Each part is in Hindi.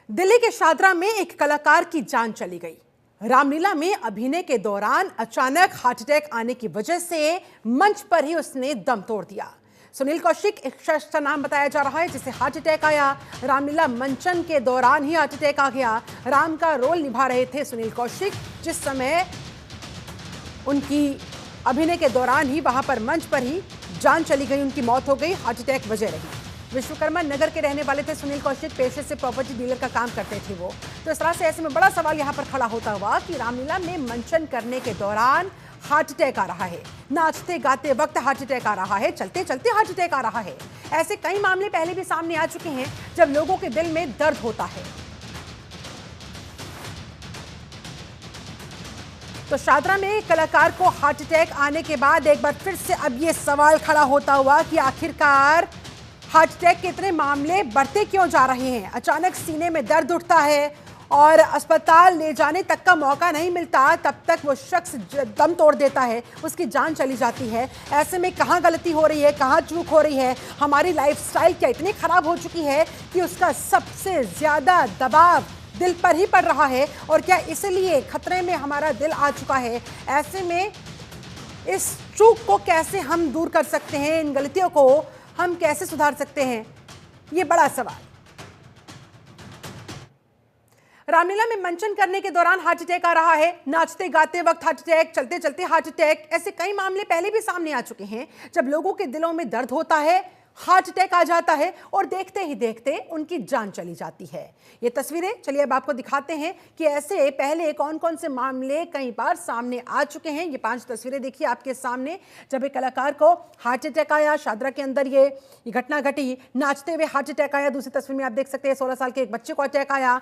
दिल्ली के शादरा में एक कलाकार की जान चली गई। रामलीला में अभिनय के दौरान अचानक हार्ट अटैक आने की वजह से मंच पर ही उसने दम तोड़ दिया। सुनील कौशिक एक शख्स का नाम बताया जा रहा है जिसे हार्ट अटैक आया। रामलीला मंचन के दौरान ही हार्ट अटैक आ गया। राम का रोल निभा रहे थे सुनील कौशिक, जिस समय उनकी अभिनय के दौरान ही वहां पर मंच पर ही जान चली गई, उनकी मौत हो गई, हार्ट अटैक वजह रही। विश्वकर्मा नगर के रहने वाले थे सुनील कौशिक, पेशे से प्रॉपर्टी डीलर का काम करते थे वो। तो इस तरह से ऐसे में बड़ा सवाल यहां पर खड़ा होता हुआ कि रामलीला में मंचन करने के दौरान हार्ट अटैक आ रहा है, नाचते गाते वक्त हार्ट अटैक आ रहा है, चलते चलते हार्ट अटैक आ रहा है। ऐसे कई मामले पहले भी सामने आ चुके हैं जब लोगों के दिल में दर्द होता है। तो शादरा में कलाकार को हार्ट अटैक आने के बाद एक बार फिर से अब ये सवाल खड़ा होता हुआ कि आखिरकार हार्ट अटैक के इतने मामले बढ़ते क्यों जा रहे हैं। अचानक सीने में दर्द उठता है और अस्पताल ले जाने तक का मौका नहीं मिलता, तब तक वो शख्स दम तोड़ देता है, उसकी जान चली जाती है। ऐसे में कहाँ गलती हो रही है, कहाँ चूक हो रही है। हमारी लाइफस्टाइल क्या इतनी खराब हो चुकी है कि उसका सबसे ज्यादा दबाव दिल पर ही पड़ रहा है, और क्या इसलिए खतरे में हमारा दिल आ चुका है। ऐसे में इस चूक को कैसे हम दूर कर सकते हैं, इन गलतियों को हम कैसे सुधार सकते हैं, ये बड़ा सवाल। रामलीला में मंचन करने के दौरान हार्ट अटैक आ रहा है, नाचते गाते वक्त हार्ट अटैक, चलते चलते हार्ट अटैक। ऐसे कई मामले पहले भी सामने आ चुके हैं जब लोगों के दिलों में दर्द होता है, हार्ट अटैक आ जाता है और देखते ही देखते उनकी जान चली जाती है। ये तस्वीरें चलिए अब आपको दिखाते हैं कि ऐसे पहले कौन कौन से मामले कई बार सामने आ चुके हैं। ये 5 तस्वीरें देखिए आपके सामने, जब एक कलाकार को हार्ट अटैक आया, शादरा के अंदर ये घटना घटी, नाचते हुए हार्ट अटैक आया। दूसरी तस्वीर में आप देख सकते हैं 16 साल के एक बच्चे को अटैक आया।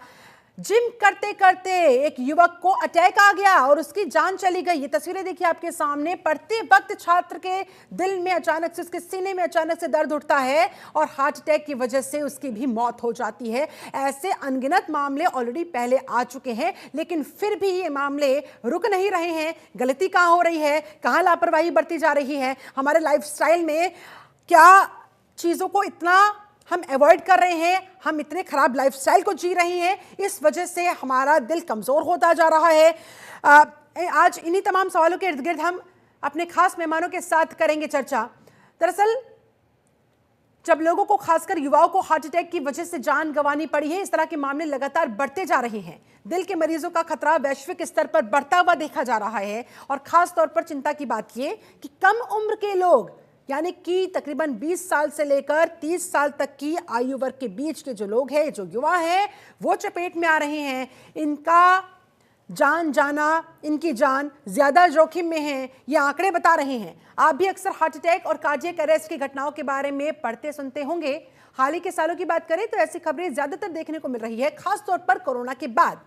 जिम करते करते एक युवक को अटैक आ गया और उसकी जान चली गई। ये तस्वीरें देखिए आपके सामने, पढ़ते वक्त छात्र के दिल में अचानक से, उसके सीने में अचानक से दर्द उठता है और हार्ट अटैक की वजह से उसकी भी मौत हो जाती है। ऐसे अनगिनत मामले ऑलरेडी पहले आ चुके हैं, लेकिन फिर भी ये मामले रुक नहीं रहे हैं। गलती कहाँ हो रही है, कहाँ लापरवाही बरती जा रही है, हमारे लाइफस्टाइल में क्या चीज़ों को इतना हम अवॉइड कर रहे हैं, हम इतने खराब लाइफस्टाइल को जी रहे हैं, इस वजह से हमारा दिल कमज़ोर होता जा रहा है। आज इन्हीं तमाम सवालों के इर्द गिर्द हम अपने खास मेहमानों के साथ करेंगे चर्चा। दरअसल जब लोगों को, खासकर युवाओं को हार्ट अटैक की वजह से जान गंवानी पड़ी है, इस तरह के मामले लगातार बढ़ते जा रहे हैं। दिल के मरीजों का खतरा वैश्विक स्तर पर बढ़ता हुआ देखा जा रहा है, और खास तौर पर चिंता की बात यह कि कम उम्र के लोग, यानी कि तकरीबन 20 साल से लेकर 30 साल तक की आयु वर्ग के बीच के जो लोग हैं, जो युवा हैं, वो चपेट में आ रहे हैं। इनका जान जाना, इनकी जान ज्यादा जोखिम में है, ये आंकड़े बता रहे हैं। आप भी अक्सर हार्ट अटैक और कार्डियक अरेस्ट की घटनाओं के बारे में पढ़ते सुनते होंगे। हाल ही के सालों की बात करें तो ऐसी खबरें ज्यादातर देखने को मिल रही है, खासतौर पर कोरोना के बाद।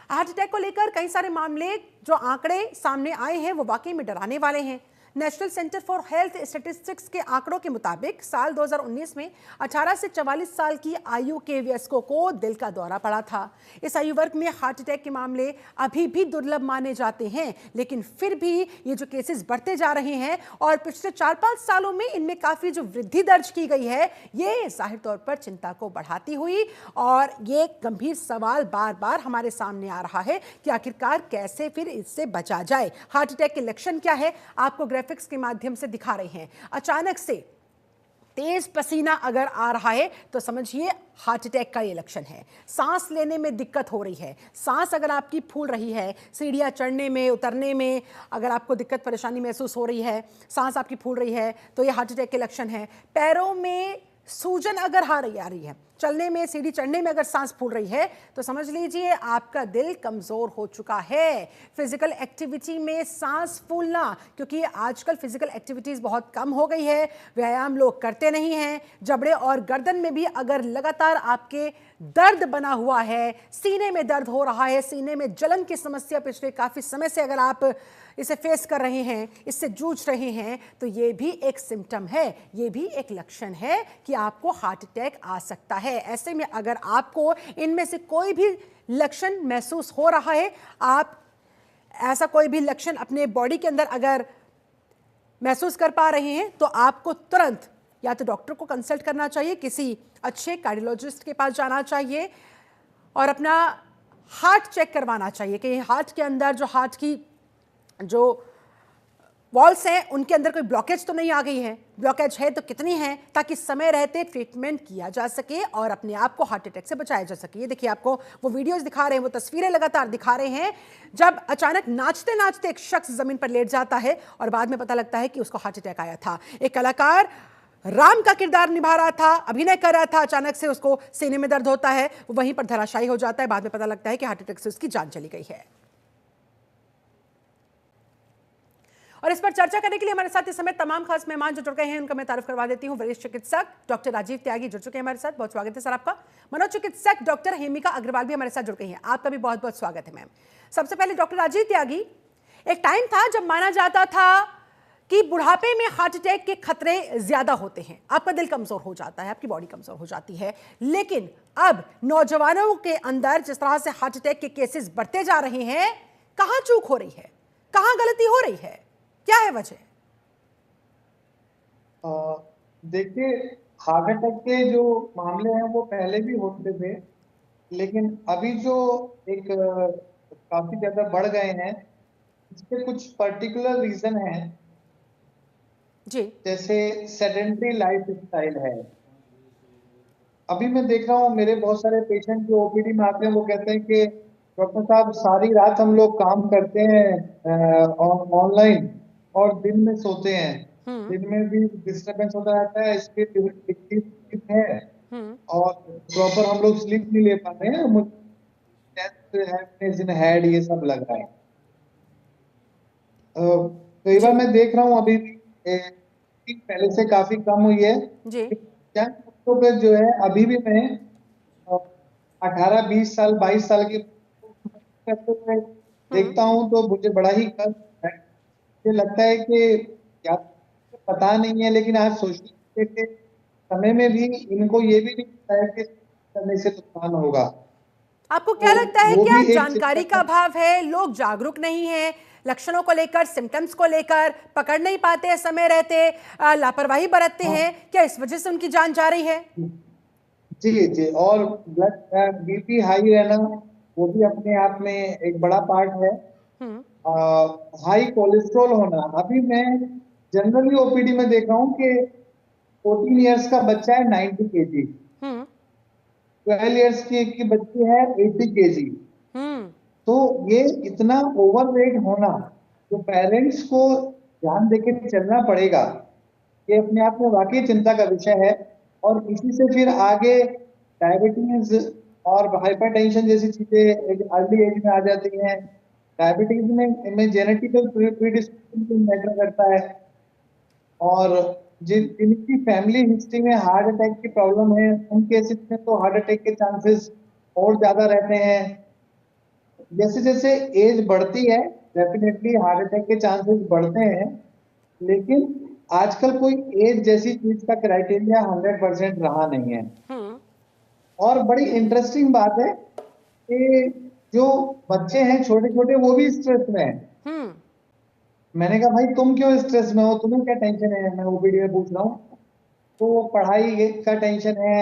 हार्ट अटैक को लेकर कई सारे मामले, जो आंकड़े सामने आए हैं, वो वाकई में डराने वाले हैं। National centre for health statistics के आंकड़ों के मुताबिक साल 2019 में 18 से 44 साल की आयु के वयस्कों को दिल का दौरा पड़ा था। इस आयु वर्ग में हार्ट अटैक के मामले अभी भी दुर्लभ माने जाते हैं, लेकिन फिर भी ये जो केसेस बढ़ते जा रहे हैं और पिछले 4-5 सालों में इनमें काफ़ी जो वृद्धि दर्ज की गई है, ये जाहिर तौर पर चिंता को बढ़ाती हुई, और ये गंभीर सवाल बार बार हमारे सामने आ रहा है कि आखिरकार कैसे फिर इससे बचा जाए। हार्ट अटैक के लक्षण क्या है, आपको ग्राफिक्स के माध्यम से दिखा रहे हैं। अचानक से तेज पसीना अगर आ रहा है तो समझिए हार्ट अटैक का ये लक्षण है। सांस लेने में दिक्कत हो रही है, सांस अगर आपकी फूल रही है, सीढ़ियाँ चढ़ने में उतरने में अगर आपको दिक्कत परेशानी महसूस हो रही है, सांस आपकी फूल रही है, तो ये हार्ट अटैक के लक्षण है। पैरों में सूजन अगर आ रही है, चलने में, सीढ़ी चढ़ने में अगर सांस फूल रही है, तो समझ लीजिए आपका दिल कमजोर हो चुका है। फिजिकल एक्टिविटी में सांस फूलना, क्योंकि आजकल फिजिकल एक्टिविटीज बहुत कम हो गई है, व्यायाम लोग करते नहीं हैं। जबड़े और गर्दन में भी अगर लगातार आपके दर्द बना हुआ है, सीने में दर्द हो रहा है, सीने में जलन की समस्या पिछले काफी समय से अगर आप इसे फेस कर रहे हैं, इससे जूझ रहे हैं, तो ये भी एक सिम्टम है, ये भी एक लक्षण है कि आपको हार्ट अटैक आ सकता है। ऐसे में अगर आपको इनमें से कोई भी लक्षण महसूस हो रहा है, आप ऐसा कोई भी लक्षण अपने बॉडी के अंदर अगर महसूस कर पा रहे हैं, तो आपको तुरंत या तो डॉक्टर को कंसल्ट करना चाहिए, किसी अच्छे कार्डियोलॉजिस्ट के पास जाना चाहिए, और अपना हार्ट चेक करवाना चाहिए कि हार्ट के अंदर जो हार्ट की जो वॉल्स हैं उनके अंदर कोई ब्लॉकेज तो नहीं आ गई है, ब्लॉकेज है तो कितनी है, ताकि समय रहते ट्रीटमेंट किया जा सके और अपने आप को हार्ट अटैक से बचाया जा सके। ये देखिए आपको वो वीडियोस दिखा रहे हैं, वो तस्वीरें लगातार दिखा रहे हैं जब अचानक नाचते नाचते एक शख्स जमीन पर लेट जाता है और बाद में पता लगता है कि उसको हार्ट अटैक आया था। एक कलाकार राम का किरदार निभा रहा था, अभिनय कर रहा था, अचानक से उसको सीने में दर्द होता है, वो वहीं पर धराशायी हो जाता है, बाद में पता लगता है कि हार्ट अटैक से उसकी जान चली गई है। और इस पर चर्चा करने के लिए हमारे साथ इस समय तमाम खास मेहमान जो जुड़ गए हैं उनका मैं तारुफ करवा देती हूं। वरिष्ठ चिकित्सक डॉक्टर राजीव त्यागी जुड़ चुके हैं हमारे साथ, बहुत स्वागत है सर आपका। मनोचिकित्सक डॉक्टर हेमिका अग्रवाल भी हमारे साथ जुड़ गई हैं, आपका भी बहुत बहुत स्वागत है मैम। सबसे पहले डॉक्टर राजीव त्यागी, एक टाइम था जब माना जाता था कि बुढ़ापे में हार्ट अटैक के खतरे ज्यादा होते हैं, आपका दिल कमजोर हो जाता है, आपकी बॉडी कमजोर हो जाती है, लेकिन अब नौजवानों के अंदर जिस तरह से हार्ट अटैक के केसेस बढ़ते जा रहे हैं, कहां चूक हो रही है, कहां गलती हो रही है, क्या है वजह? देखिए, हार्ट अटैक के जो मामले हैं वो पहले भी होते थे, लेकिन अभी जो एक काफी ज्यादा बढ़ गए हैं, इसके कुछ पर्टिकुलर रीजन हैं। जी जैसे सेडेंटरी लाइफ स्टाइल है। अभी मैं देख रहा हूँ मेरे बहुत सारे पेशेंट जो ओपीडी में आते हैं वो कहते हैं कि डॉक्टर साहब सारी रात हम लोग काम करते हैं ऑनलाइन और दिन में सोते हैं, दिन में भी डिस्टरबेंस होता रहता है, स्लीप है और प्रॉपर हम लोग स्लीप नहीं ले पाते हैं, मुझे हेड ये सब लग रहा है। कई बार मैं देख रहा हूँ अभी पहले से काफी कम हुई है जी क्या पे जो है अभी भी मैं 18-20 साल 22 साल के देखता हूँ तो मुझे बड़ा ही कष्ट है। मुझे लगता है कि या पता नहीं है, लेकिन आज सोशल मीडिया के समय में भी इनको ये भी नहीं पता है कि करने से नुकसान होगा। आपको क्या तो लगता है, वो क्या भी एक जानकारी का अभाव है, लोग जागरूक नहीं हैं लक्षणों को लेकर, सिम्टम्स को लेकर, पकड़ नहीं पाते समय रहते, लापरवाही बरतते हैं, क्या इस वजह से उनकी जान जा रही है? जी जी, और ब्लड बीपी हाई रहना वो भी अपने आप में एक बड़ा पार्ट है। हाई कोलेस्ट्रॉल होना, अभी मैं जनरली ओपीडी में देख रहा हूँ कि 14 इयर्स का बच्चा है 90 केजी, 12 इयर्स की बच्ची है 80 केजी। तो ये इतना ओवरवेट होना, जो पेरेंट्स को ध्यान देके चलना पड़ेगा, ये अपने आप में वाकई चिंता का विषय है। और इसी से फिर आगे डायबिटीज और हाइपरटेंशन जैसी चीजें अर्ली एज में आ जाती हैं। डायबिटीज में जेनेटिकल प्रीडिस्पोजिशन मैटर करता है, और जिनकी फैमिली हिस्ट्री में हार्ट अटैक की प्रॉब्लम है उन केसेस में तो हार्ट अटैक के चांसेस और ज्यादा रहते हैं। जैसे जैसे एज बढ़ती है डेफिनेटली हार्ट अटैक के चांसेस बढ़ते हैं, लेकिन आजकल कोई एज जैसी चीज का क्राइटेरिया 100% रहा नहीं है। और बड़ी इंटरेस्टिंग बात है कि जो बच्चे हैं छोटे छोटे वो भी स्ट्रेस में हैं। मैंने कहा भाई तुम क्यों स्ट्रेस में हो, तुम्हें क्या टेंशन है, मैं ओपीडी में पूछ रहा हूँ। तो पढ़ाई का टेंशन है,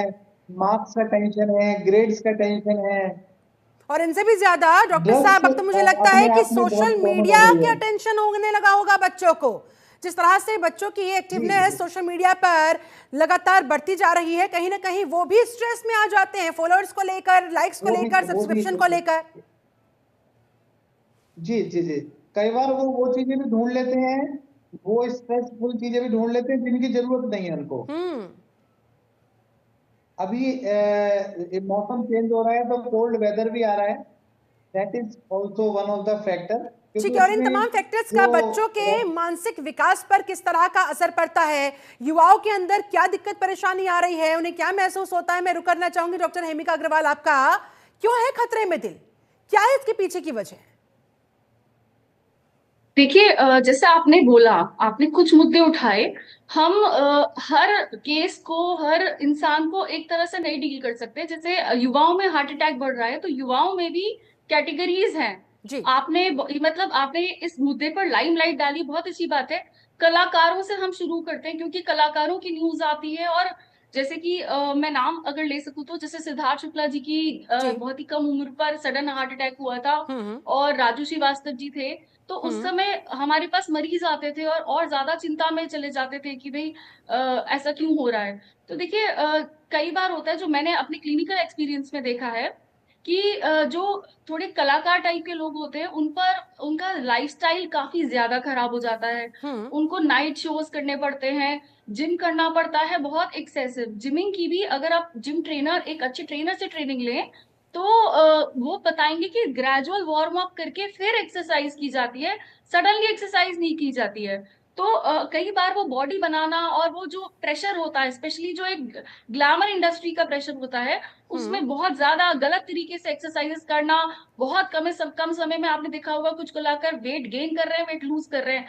मार्क्स का टेंशन है, ग्रेड्स का टेंशन है, और इनसे भी ज्यादा डॉक्टर ड्रग्स साहब अब तो मुझे लगता है अपने कि आप में बहुत सोशल कॉमन मीडिया हो गई का है। टेंशन होने लगा होगा बच्चों को। जिस तरह से बच्चों की ये एक्टिवनेस सोशल मीडिया पर लगातार बढ़ती जा रही है, कहीं ना कहीं वो भी स्ट्रेस में आ जाते हैं, फॉलोअर्स को लेकर, लाइक्स को लेकर, सब्सक्रिप्शन को लेकर। जी जी जी, कई बार वो चीजें भी ढूंढ लेते हैं, वो स्ट्रेसफुल चीजें भी ढूंढ लेते हैं जिनकी जरूरत नहीं है उनको। अभी मौसम चेंज हो रहा है तो कोल्ड वेदर भी आ रहा है, that is also one of the factor, ठीक क्योंकि है, और इन उसमें तमाम फैक्टर्स का जो बच्चों के मानसिक विकास पर किस तरह का असर पड़ता है, युवाओं के अंदर क्या दिक्कत परेशानी आ रही है, उन्हें क्या महसूस होता है, मैं रुक करना चाहूंगी डॉक्टर हेमिका अग्रवाल आपका। क्यों है खतरे में दिल, क्या है इसके पीछे की वजह? देखिए, जैसे आपने बोला, आपने कुछ मुद्दे उठाए। हम हर केस को, हर इंसान को एक तरह से नहीं डील कर सकते। जैसे युवाओं में हार्ट अटैक बढ़ रहा है तो युवाओं में भी कैटेगरीज हैं। जी आपने मतलब आपने इस मुद्दे पर लाइमलाइट डाली, बहुत अच्छी बात है। कलाकारों से हम शुरू करते हैं क्योंकि कलाकारों की न्यूज आती है और जैसे कि मैं नाम अगर ले सकूं तो जैसे सिद्धार्थ शुक्ला जी की जी। बहुत ही कम उम्र पर सडन हार्ट अटैक हुआ था, हम्म। और राजू श्रीवास्तव जी थे। तो उस हम्म। समय हमारे पास मरीज आते थे और ज्यादा चिंता में चले जाते थे कि भाई ऐसा क्यों हो रहा है। तो देखिए कई बार होता है, जो मैंने अपने क्लिनिकल एक्सपीरियंस में देखा है कि जो थोड़े कलाकार टाइप के लोग होते हैं उन पर उनका लाइफस्टाइल काफी ज्यादा खराब हो जाता है। हम्म। उनको नाइट शोज करने पड़ते हैं, जिम करना पड़ता है बहुत एक्सेसिव। जिमिंग की भी अगर आप जिम ट्रेनर, एक अच्छे ट्रेनर से ट्रेनिंग लें तो वो बताएंगे कि ग्रेजुअल वार्म अप करके फिर एक्सरसाइज की जाती है, सडनली एक्सरसाइज नहीं की जाती है। तो कई बार वो बॉडी बनाना और वो जो प्रेशर होता है, स्पेशली जो एक ग्लैमर इंडस्ट्री का प्रेशर होता है, हम्म। उसमें बहुत ज्यादा गलत तरीके से एक्सरसाइजेस करना, बहुत कम समय में आपने देखा होगा कुछ को लाकर वेट गेन कर रहे हैं, वेट लूज कर रहे हैं।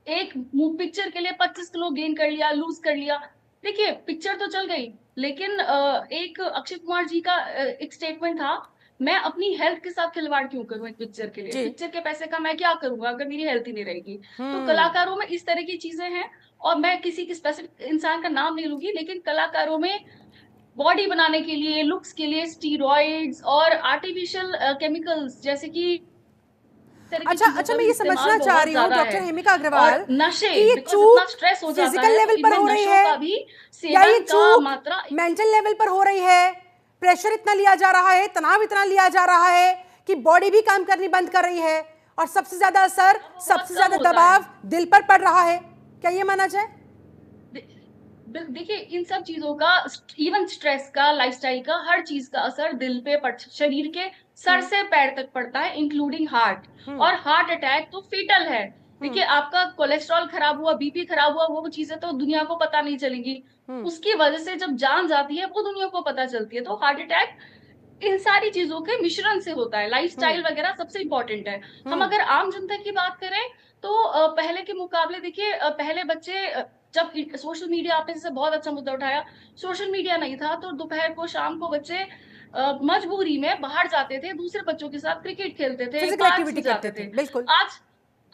एक पिक्चर के लिए 25 किलो गेन कर लिया, लूज कर लिया। देखिए पिक्चर तो चल गई, लेकिन एक अक्षय कुमार जी का एक स्टेटमेंट था, मैं अपनी हेल्थ के साथ खिलवाड़ क्यों करूं एक पिक्चर के लिए, जी। पिक्चर के पैसे का मैं क्या करूंगा अगर मेरी हेल्थ ही नहीं रहेगी। तो हम्म। कलाकारों में इस तरह की चीजें हैं। और मैं किसी की स्पेसिफिक इंसान का नाम नहीं लूंगी, लेकिन कलाकारों में बॉडी बनाने के लिए, लुक्स के लिए स्टीरॉइड्स और आर्टिफिशियल केमिकल्स जैसे कि तरह की अच्छा चीजों अच्छा, का मैं भी ये इस्तेमाल समझना चाह बहुत रही हूँ ज्यादा डॉक्टर है। हेमिका और अग्रवाल नशे, कि ये बिकॉज इतना चूक स्ट्रेस हो जाता फिजिकल है तो लेवल पर इनमें हो रही नशों है का भी या ये सेवन का चूक मात्रा। मेंटल लेवल पर हो रही है? प्रेशर इतना लिया जा रहा है, तनाव इतना लिया जा रहा है कि बॉडी भी काम करनी बंद कर रही है, और सबसे ज्यादा असर, अब वो बहुत सबसे कम ज्यादा होता है। दबाव दिल पर पड़ रहा है। क्या ये माना जाए? देखिए इन सब चीजों का, इवन स्ट्रेस का, लाइफस्टाइल का, हर चीज का असर दिल पे शरीर के सर हम्म। से पैर तक पड़ता है, इंक्लूडिंग हार्ट। हम्म। और हार्ट अटैक तो फेटल है। हम्म। देखिए आपका कोलेस्ट्रॉल खराब हुआ, बीपी खराब हुआ, वो चीजें तो दुनिया को पता नहीं चलेंगी। हम्म। उसकी वजह से जब जान जाती है वो दुनिया को पता चलती है। तो हार्ट अटैक इन सारी चीजों के मिश्रण से होता है। हम्म। लाइफस्टाइल वगैरह सबसे इंपॉर्टेंट है। हम हम्म। अगर आम जनता की बात करें तो पहले के मुकाबले देखिए पहले बच्चे जब सोशल मीडिया, आपने जैसे बहुत अच्छा मुद्दा उठाया, सोशल मीडिया नहीं था तो दोपहर को, शाम को बच्चे मजबूरी में बाहर जाते थे, दूसरे बच्चों के साथ क्रिकेट खेलते थे, फिजिकल पार्क्स एक्टिविटी में करते जाते थे, थे। बिल्कुल। आज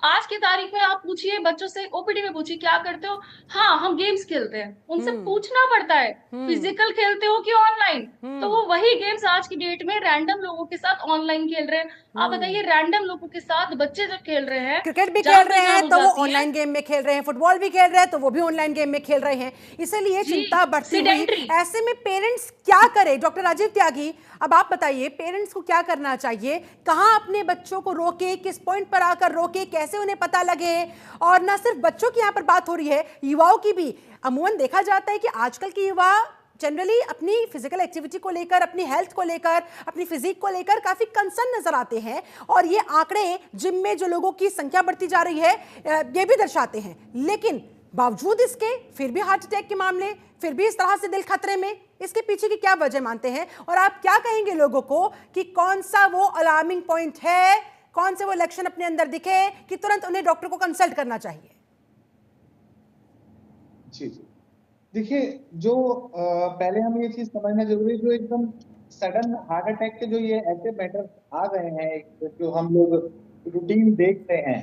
आज की तारीख में आप पूछिए बच्चों से, ओपीडी में पूछिए क्या करते हो, हाँ हम गेम्स खेलते हैं। उनसे हम्म। पूछना पड़ता है हम्म। फिजिकल खेलते हो कि ऑनलाइन। तो हम्म। वो वही गेम्स आज की डेट में रैंडम लोगों के साथ ऑनलाइन खेल रहे हैं। आप हम्म। बताइए, रैंडम लोगों के साथ बच्चे जब खेल रहे हैं, क्रिकेट भी खेल जान रहे पहचान हैं हो तो वो जाती है। ऑनलाइन गेम में खेल रहे हैं, फुटबॉल भी खेल रहे हैं तो वो भी ऑनलाइन गेम में खेल रहे हैं, इसीलिए जी, चिंता बढ़ती हुई। सीडेंट्री। ऐसे में पेरेंट्स क्या करें? डॉक्टर राजीव त्यागी, अब आप बताइए पेरेंट्स को क्या करना चाहिए, कहां अपने बच्चों को रोके, किस पॉइंट पर आकर रोके, कैसे उन्हें पता लगे? और ना सिर्फ बच्चों की यहां पर बात हो रही है, युवाओं की भी। अमूमन देखा जाता है कि आजकल के युवा जनरली अपनी फिजिकल एक्टिविटी को लेकर, अपनी हेल्थ को लेकर, अपनी फिजिक को लेकर काफी कंसर्न नजर आते हैं, और ये आंकड़े जिम में जो लोगों की संख्या बढ़ती जा रही है ये भी दर्शाते हैं। लेकिन बावजूद इसके फिर भी हार्ट अटैक के मामले, फिर भी इस तरह से दिल खतरे में, इसके पीछे की क्या वजह मानते हैं? और आप क्या कहेंगे लोगों को कि कौन सा वो अलार्मिंग पॉइंट है, कौन से वो लक्षण अपने अंदर दिखे कि तुरंत उन्हें डॉक्टर को कंसल्ट करना चाहिए? जी जी, देखिए जो पहले हम ये चीज समझना जरूरी है, जो एकदम सडन हार्ट अटैक के जो ये ऐसे मैटर आ गए हैं, जो हम लोग रूटीन देख रहे हैं,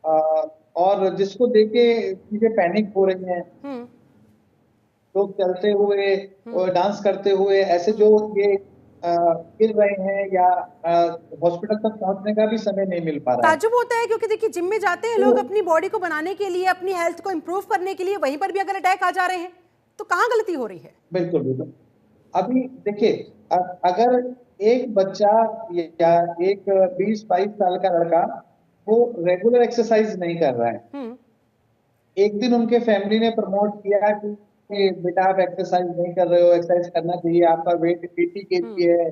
अ, और जिसको देख के चीजें पैनिक हो रही हैं, हम्म। लोग चलते हुए और डांस करते हुए ऐसे जो ये गिर रहे हैं, या हॉस्पिटल तक पहुंचने का भी समय नहीं मिल पा रहा है। ताज्जुब होता है क्योंकि देखिए जिम में जाते हैं तो लोग अपनी बॉडी को बनाने के लिए, अपनी हेल्थ को इंप्रूव करने के लिए, वहीं पर भी अगर अटैक आ जा रहे हैं तो कहाँ गलती हो रही है? बिल्कुल बिल्कुल, अभी देखिए, अगर एक बच्चा या एक 20-22 साल का लड़का वो रेगुलर एक्सरसाइज नहीं कर रहा है, हम्म। एक दिन उनके फैमिली ने प्रमोट किया कि बेटा आप एक्सरसाइज नहीं कर रहे हो, एक्सरसाइज करना चाहिए, आपका वेट 80 हम्म। केजी है,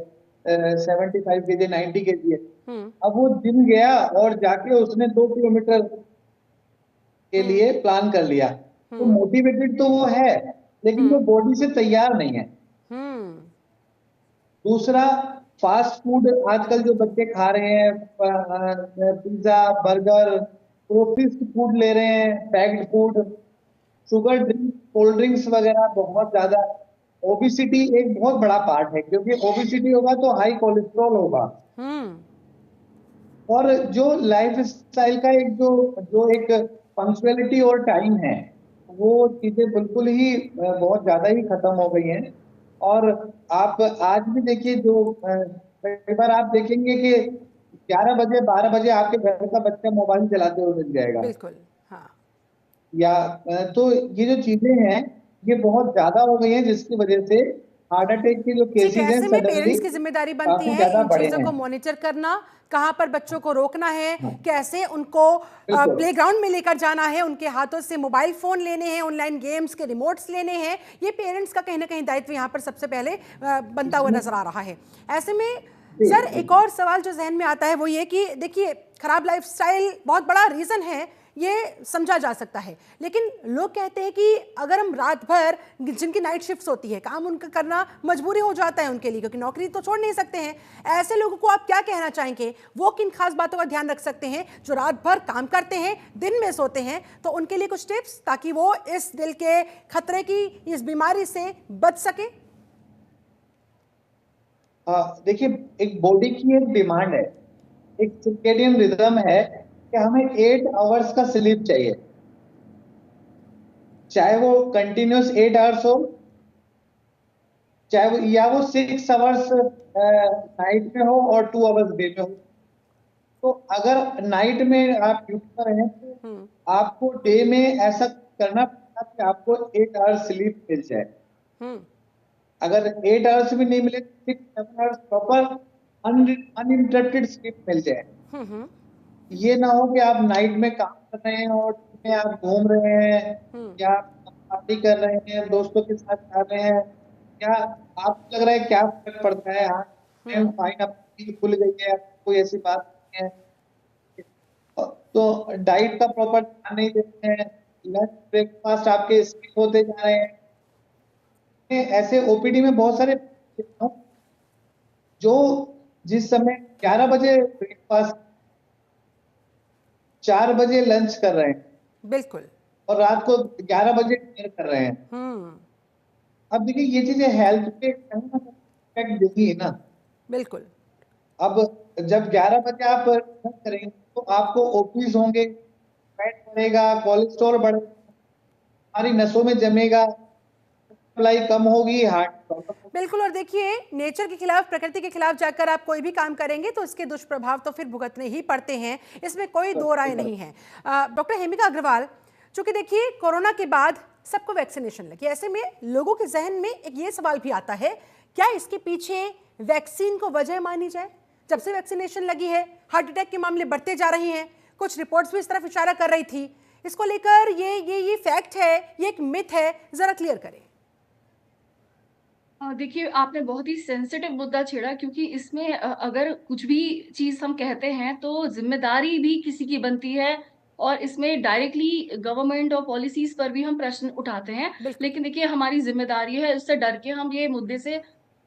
75 केजी, 90 केजी है। हम्म। अब वो जिम गया और जाके उसने 2 किलोमीटर के हम्म। लिए प्लान कर लिया, तो हम्म। मोटिवेटेड तो वो है, लेकिन वो हम्म। बॉडी से तैयार नहीं है। हम्म। दूसरा, फास्ट फूड आजकल जो बच्चे खा रहे हैं, पिज्जा, बर्गर, प्रोसेस्ड फूड ले रहे हैं, packed food, sugar drink, cold drinks वगैरह बहुत ज्यादा। ओबिसिटी एक बहुत बड़ा पार्ट है, क्योंकि ओबिसिटी होगा तो हाई कोलेस्ट्रॉल होगा। हम्म। और जो लाइफ स्टाइल का एक जो जो एक पंक्चुअलिटी और टाइम है, वो चीजें बिल्कुल ही बहुत ज्यादा ही खत्म हो गई हैं। और आप आज भी देखिए, जो कई बार आप देखेंगे कि 11 बजे 12 बजे आपके घर का बच्चा मोबाइल चलाते हुए मिल जाएगा। बिल्कुल। हाँ। या तो ये जो चीजें हैं, ये बहुत ज्यादा हो गई हैं, जिसकी वजह से हार्ट अटैक के जो ठीक है, केसेस हैं ऐसे में सडनली पेरेंट्स की जिम्मेदारी बनती काफी है ज्यादा इन बढ़े चीजों हैं। को मॉनिटर करना, कहाँ पर बच्चों को रोकना है, हाँ, कैसे उनको बिल्कुल। प्लेग्राउंड में लेकर जाना है, उनके हाथों से मोबाइल फोन लेने हैं, ऑनलाइन गेम्स के रिमोट्स लेने हैं। ये पेरेंट्स का कहीं ना कहीं दायित्व यहाँ पर सबसे पहले बनता हुआ नजर आ रहा है। ऐसे में जी सर जी एक और सवाल जो जहन में आता है वो ये कि देखिए, खराब लाइफस्टाइल बहुत बड़ा रीजन है, ये समझा जा सकता है, लेकिन लोग कहते हैं कि अगर हम रात भर, जिनकी नाइट शिफ्ट्स होती है, काम उनका करना मजबूरी हो जाता है उनके लिए, क्योंकि नौकरी तो छोड़ नहीं सकते हैं, ऐसे लोगों को आप क्या कहना चाहेंगे? वो किन खास बातों का ध्यान रख सकते हैं जो रात भर काम करते हैं, दिन में सोते हैं? तो उनके लिए कुछ टिप्स, ताकि वो इस दिल के खतरे की, इस बीमारी से बच सके। देखिए, एक बॉडी की एक डिमांड है, एक सर्केडियन रिदम है कि हमें 8 आवर्स का स्लीप चाहिए। चाहे वो कंटिन्यूस 8 आवर्स हो, चाहे वो, या वो 6 आवर्स नाइट में हो और 2 आवर्स डे में हो। तो अगर नाइट में आप ड्यूटी पर हैं तो आपको डे में ऐसा करना पड़ेगा कि आपको 8 आवर्स स्लीप मिल जाए। हम्म। अगर 8 आवर्स भी नहीं मिले, 6 7 आवर्स प्रॉपर अनइंटरप्टेड स्लीप मिल जाए। हम्म। ये ना हो कि आप नाइट में काम कर रहे हैं और दिन में आप घूम रहे हैं, या पार्टी कर रहे हैं, दोस्तों के साथ जा रहे हैं, या आपको लग रहा है क्या फर्क पड़ता है, हाँ फाइन अपनी भूल गई है, कोई ऐसी बात नहीं है। तो डाइट का प्रॉपर ध्यान नहीं देते हैं, लंच ब्रेकफास्ट आपके स्किप होते जा रहे हैं। मैं ऐसे ओपीडी में बहुत सारे देखता हूं, जो जिस समय 11 बजे ब्रेकफास्ट, 4 बजे लंच कर रहे हैं बिल्कुल। और रात को 11 बजे डिनर कर रहे हैं। हम्म। अब देखिए, ये चीजें हेल्थ पे कहीं ना कहीं इफेक्ट देती है ना। बिल्कुल। अब जब 11 बजे आप डिनर करेंगे तो आपको ओबीज होंगे, फैट बढ़ेगा, कोलेस्ट्रॉल बढ़ेगा, हमारी नसों में जमेगा, सप्लाई कम होगी, हार्ट प्रॉब्लम होगी। बिल्कुल। और देखिए, नेचर के खिलाफ, प्रकृति के खिलाफ जाकर आप कोई भी काम करेंगे तो इसके दुष्प्रभाव तो फिर भुगतने ही पड़ते हैं, इसमें कोई दो राय नहीं है। डॉक्टर हेमिका अग्रवाल, चूंकि देखिए कोरोना के बाद सबको वैक्सीनेशन लगी, ऐसे में लोगों के जहन में एक ये सवाल भी आता है, क्या इसके पीछे वैक्सीन को वजह मानी जाए? जब से वैक्सीनेशन लगी है, हार्ट अटैक के मामले बढ़ते जा रहे हैं, कुछ रिपोर्ट्स भी इस तरफ इशारा कर रही थी। इसको लेकर ये फैक्ट है, ये एक मिथ है, जरा क्लियर करें। देखिए, आपने बहुत ही सेंसिटिव मुद्दा छेड़ा, क्योंकि इसमें अगर कुछ भी चीज हम कहते हैं तो जिम्मेदारी भी किसी की बनती है, और इसमें डायरेक्टली गवर्नमेंट और पॉलिसीज पर भी हम प्रश्न उठाते हैं। बिल्कुल। लेकिन देखिए, हमारी जिम्मेदारी है, उससे डर के हम ये मुद्दे से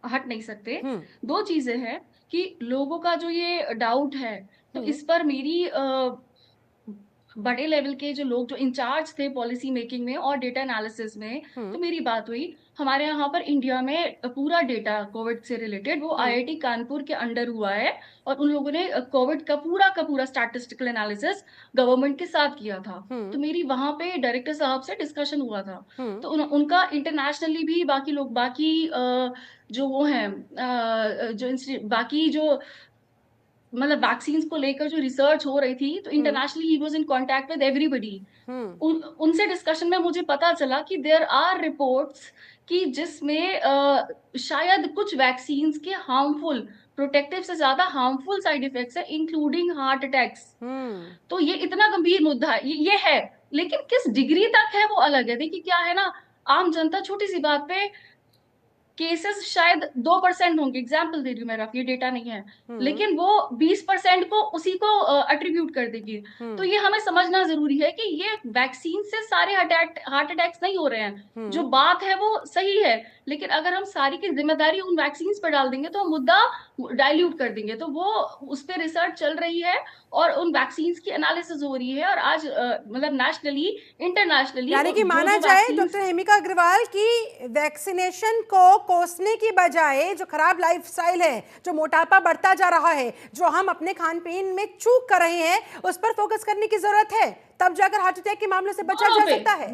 हट नहीं सकते। दो चीजें हैं कि लोगों का जो ये डाउट है, तो इस पर मेरी बड़े लेवल के जो लोग जो इंचार्ज थे पॉलिसी मेकिंग में और डेटा एनालिसिस में, तो मेरी बात हुई। हमारे यहाँ पर इंडिया में पूरा डेटा कोविड से रिलेटेड वो आईआईटी कानपुर के अंडर हुआ है, और उन लोगों ने कोविड का पूरा स्टैटिस्टिकल एनालिसिस गवर्नमेंट के साथ किया था। तो मेरी वहां पे डायरेक्टर साहब से डिस्कशन हुआ था। तो उनका इंटरनेशनली भी बाकी लोग, बाकी जो वो हैं, बाकी जो मतलब वैक्सीन को लेकर जो रिसर्च हो रही थी, तो internationally he was in contact with everybody. उनसे डिस्कशन में मुझे पता चला कि देयर आर रिपोर्ट्स कि जिसमें शायद कुछ वैक्सीन्स के हार्मफुल, प्रोटेक्टिव से ज्यादा हार्मफुल साइड इफेक्ट्स है, इंक्लूडिंग हार्ट अटैक्स। तो ये इतना गंभीर मुद्दा है, ये है। लेकिन किस डिग्री तक है वो अलग है। देखिए क्या है ना, आम जनता छोटी सी बात पे केसेस शायद 2% होंगे, एग्जाम्पल दे रही हूँ मैं, रफ ये डेटा नहीं है, लेकिन वो 20% को उसी को अट्रीब्यूट कर देगी। तो ये हमें समझना जरूरी है कि ये वैक्सीन से सारे हार्ट अटैक्स नहीं हो रहे हैं। जो बात है वो सही है, लेकिन अगर हम सारी की जिम्मेदारी उन वैक्सीन पर डाल देंगे तो हम मुद्दा डाइल्यूट कर देंगे। तो वो उस पर रिसर्च चल रही है और उन वैक्सीन की एनालिसिस हो रही है, और आज मतलब नेशनली, इंटरनेशनली, यानी कि माना जाए डॉक्टर हेमिका अग्रवाल की वैक्सीनेशन को कोसने की बजाय जो खराब लाइफस्टाइल है, जो मोटापा बढ़ता जा रहा है, जो हम अपने खान पीन में चूक कर रहे हैं, उस पर फोकस करने की जरूरत है, तब जाकर हार्ट अटैक के मामले से बचा जा सकता है।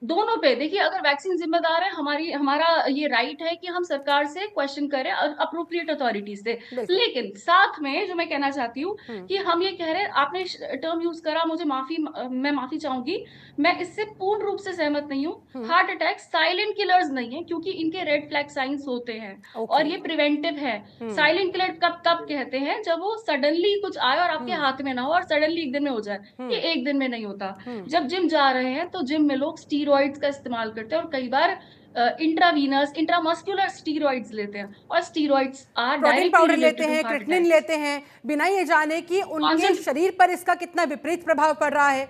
दोनों पे देखिए, अगर वैक्सीन जिम्मेदार है, हमारा ये राइट है कि हम सरकार से क्वेश्चन करें अप्रोप्रिएट अथॉरिटी से। लेकिन साथ में जो मैं कहना चाहती हूँ कि हम ये कह रहे हैं, आपने टर्म यूज करा, मैं माफी चाहूंगी, मैं इससे पूर्ण रूप से सहमत नहीं हूँ। हार्ट अटैक साइलेंट किलर्स नहीं है, क्योंकि इनके रेड फ्लैग साइंस होते हैं और ये प्रिवेंटिव है। साइलेंट किलर कब कहते हैं, जब वो सडनली कुछ आए और आपके हाथ में ना हो और सडनली एक दिन में हो जाए। ये एक दिन में नहीं होता। जब जिम जा रहे हैं तो जिम में लोग स्टीरॉइड्स का इस्तेमाल करते हैं और कई बार इंट्रावीनस इंट्रामस्कुलर स्टीरॉइड्स लेते हैं, और स्टीरॉइड्स प्रोटीन पाउडर लेते हैं, क्रिएटिनिन लेते हैं, बिना ये जाने कि उनके शरीर पर इसका कितना विपरीत प्रभाव पड़ रहा है।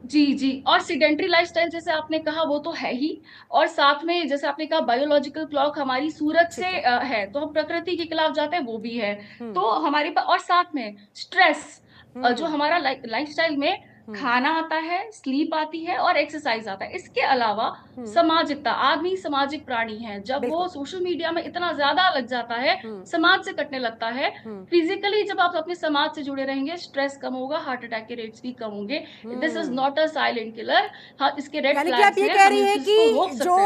जी, और सीडेंट्री लाइफस्टाइल जैसे आपने कहा वो तो है ही, और साथ में जैसे आपने कहा बायोलॉजिकल क्लॉक हमारी सूरज से है, तो हम प्रकृति के खिलाफ जाते हैं, वो भी है। तो हमारे पास, और साथ में स्ट्रेस, जो हमारा लाइफस्टाइल में खाना आता है, स्लीप आती है और एक्सरसाइज आता है। इसके अलावा सामाजिकता, आदमी सामाजिक प्राणी है। जब वो सोशल मीडिया में इतना ज्यादा लग जाता है, समाज से कटने लगता है, फिजिकली जब आप अपने समाज से जुड़े रहेंगे, स्ट्रेस कम होगा, हार्ट अटैक के रेट्स भी कम होंगे। This is not a silent killer. हाँ, इसके रेड फ्लैग्स हैं। आप ये कह रही हैं कि जो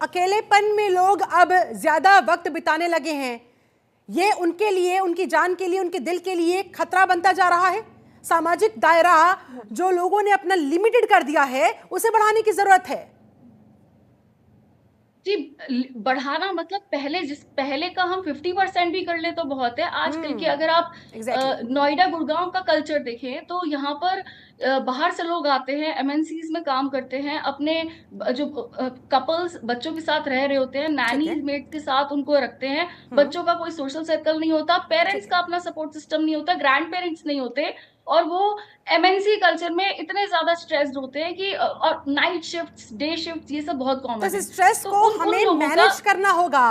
अकेलेपन में लोग अब ज्यादा वक्त बिताने लगे हैं, ये उनके लिए, उनकी जान के लिए, उनके दिल के लिए खतरा बनता जा रहा है। सामाजिक दायरा जो लोगों ने अपना लिमिटेड कर दिया है, उसे बढ़ाने की जरूरत है। जी, बढ़ाना मतलब पहले का हम 50% भी कर ले तो बहुत है। आजकल की अगर आप नोएडा गुड़गांव का कल्चर देखें, तो यहाँ पर बाहर से लोग आते हैं, एमएनसीज में काम करते हैं, अपने जो कपल्स बच्चों के साथ रह रहे होते हैं, नैनी मेट के साथ उनको रखते हैं। बच्चों का कोई सोशल सर्कल नहीं होता, पेरेंट्स का अपना सपोर्ट सिस्टम नहीं होता, ग्रैंड पेरेंट्स नहीं होते, और वो एमएनसी कल्चर में इतने ज्यादा स्ट्रेस्ड होते हैं कि, और नाइट शिफ्ट्स, डे शिफ्ट्स, ये सब बहुत कॉमन है। तो स्ट्रेस को हमें मैनेज करना होगा,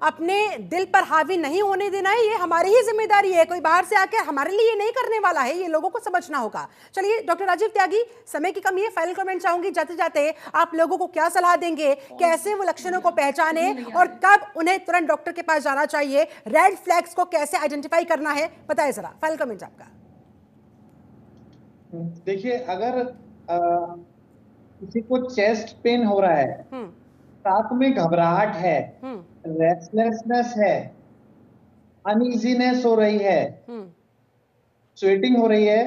अपने दिल पर हावी नहीं होने देना है। ये हमारी ही जिम्मेदारी है, कोई बाहर से आकर हमारे लिए नहीं करने वाला है, ये लोगों को समझना होगा। चलिए डॉक्टर राजीव त्यागी, समय की कमी है, फाइनल कमेंट चाहूंगी। जाते जाते आप लोगों को क्या सलाह देंगे, कैसे वो लक्षणों को पहचाने और कब उन्हें तुरंत डॉक्टर के पास जाना चाहिए, रेड फ्लैग्स को कैसे आइडेंटिफाई करना है, बताइए जरा, फाइनल कमेंट आपका। देखिए, अगर किसी को चेस्ट पेन हो रहा है, साथ में घबराहट है, रेस्टलेसनेस है, अनइजीनेस हो रही है, स्वेटिंग हो रही है,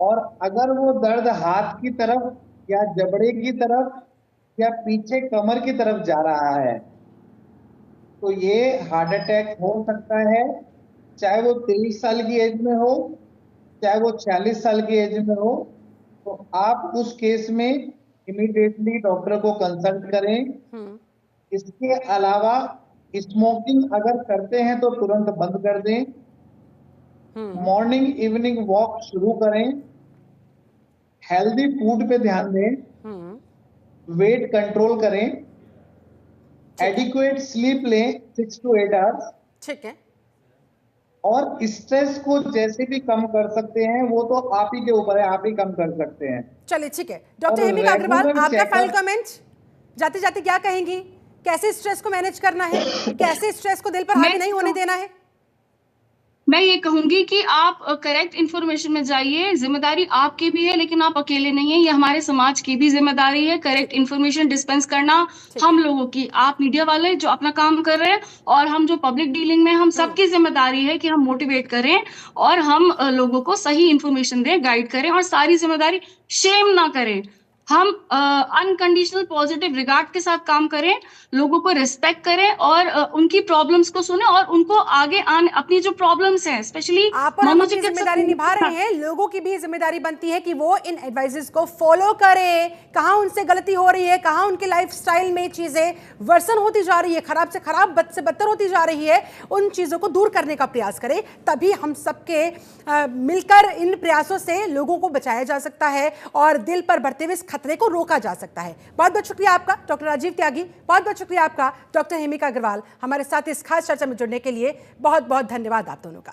और अगर वो दर्द हाथ की तरफ या जबड़े की तरफ या पीछे कमर की तरफ जा रहा है, तो ये हार्ट अटैक हो सकता है। चाहे वो 23 साल की एज में हो, चाहे वो 46 साल की एज में हो, तो आप उस केस में इमीडिएटली डॉक्टर को कंसल्ट करें। इसके अलावा स्मोकिंग अगर करते हैं तो तुरंत बंद कर दें। मॉर्निंग इवनिंग वॉक शुरू करें। हेल्दी फूड पे ध्यान दें। वेट कंट्रोल करें। एडिक्वेट स्लीप लें 6 to 8 आवर्स। ठीक है। और स्ट्रेस को जैसे भी कम कर सकते हैं, वो तो आप ही के ऊपर है, आप ही कम कर सकते हैं। चलिए ठीक है। डॉक्टर हेमिका अग्रवाल, आपका फाइनल कमेंट, जाते जाते क्या कहेंगी, कैसे स्ट्रेस को मैनेज करना है, कैसे स्ट्रेस को दिल पर हावी नहीं होने देना है? मैं ये कहूंगी कि आप करेक्ट इन्फॉर्मेशन में जाइए। जिम्मेदारी आपकी भी है, लेकिन आप अकेले नहीं है, ये हमारे समाज की भी जिम्मेदारी है करेक्ट इन्फॉर्मेशन डिस्पेंस करना, हम लोगों की। आप मीडिया वाले जो अपना काम कर रहे हैं, और हम जो पब्लिक डीलिंग में, हम सबकी जिम्मेदारी है कि हम मोटिवेट करें और हम लोगों को सही इन्फॉर्मेशन दें, गाइड करें, और सारी जिम्मेदारी शेम ना करें। हम अनकंडीशनल पॉजिटिव रिगार्ड के साथ काम करें, लोगों को रिस्पेक्ट करें, और उनकी प्रॉब्लम्स को सुने, और उनको आगे आने, अपनी जो प्रॉब्लम्स हैं, स्पेशली आप और हम अपनी जिम्मेदारी निभा रहे हैं, लोगों की भी जिम्मेदारी बनती है कि वो इन एडवाइसेस को फॉलो करें। कहाँ उनसे गलती हो रही है, कहाँ उनके लाइफस्टाइल में चीजें वर्सन होती जा रही है, खराब से खराब, बद से बदतर होती जा रही है, उन चीजों को दूर करने का प्रयास करें। तभी हम सबके मिलकर इन प्रयासों से लोगों को बचाया जा सकता है और दिल पर बढ़ते हुए खतरे को रोका जा सकता है। बहुत बहुत शुक्रिया आपका डॉक्टर राजीव त्यागी, बहुत बहुत शुक्रिया आपका डॉक्टर हेमिका अग्रवाल, हमारे साथ इस खास चर्चा में जुड़ने के लिए बहुत बहुत धन्यवाद आप दोनों का।